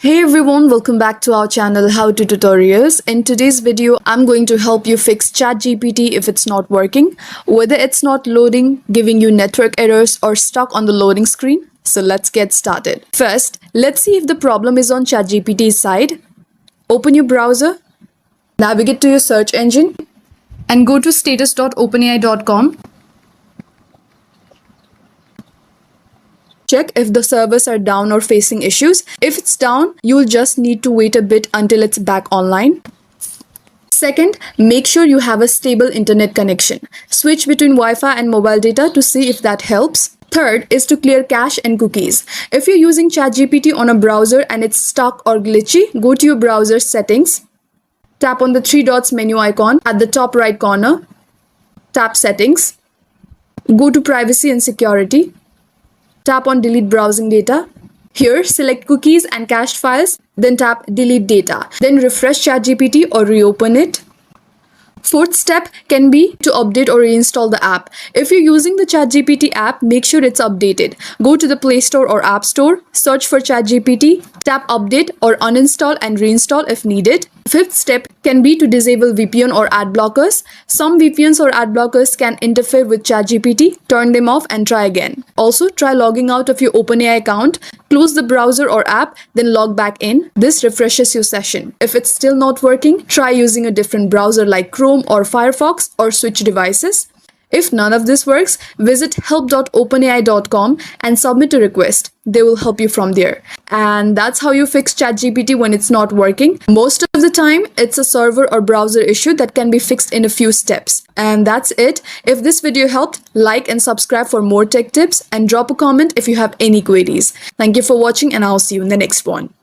Hey everyone, welcome back to our channel How to Tutorials. In today's video, I'm going to help you fix ChatGPT if it's not working, whether it's not loading, giving you network errors, or stuck on the loading screen. So let's get started. First, let's see if the problem is on ChatGPT's side. Open your browser, navigate to your search engine, and go to status.openai.com. Check if the servers are down or facing issues. If it's down, you'll just need to wait a bit until it's back online. Second, make sure you have a stable internet connection. Switch between Wi-Fi and mobile data to see if that helps. Third is to clear cache and cookies. If you're using ChatGPT on a browser and it's stuck or glitchy, go to your browser settings. Tap on the three dots menu icon at the top right corner. Tap settings. Go to privacy and security. Tap on delete browsing data. Here, select cookies and cached files, then tap delete data. Then refresh ChatGPT or reopen it. Fourth step can be to update or reinstall the app. If you're using the ChatGPT app, make sure it's updated. Go to the Play Store or App Store, search for ChatGPT, tap update or uninstall and reinstall if needed. Fifth step can be to disable VPN or ad blockers. Some VPNs or ad blockers can interfere with ChatGPT. Turn them off and try again. Also, try logging out of your OpenAI account. Close the browser or app, then log back in. This refreshes your session. If it's still not working, try using a different browser like Chrome or Firefox or switch devices. If none of this works, visit help.openai.com and submit a request. They will help you from there. And that's how you fix ChatGPT when it's not working. Most of the time, it's a server or browser issue that can be fixed in a few steps. And that's it. If this video helped, like and subscribe for more tech tips and drop a comment if you have any queries. Thank you for watching and I'll see you in the next one.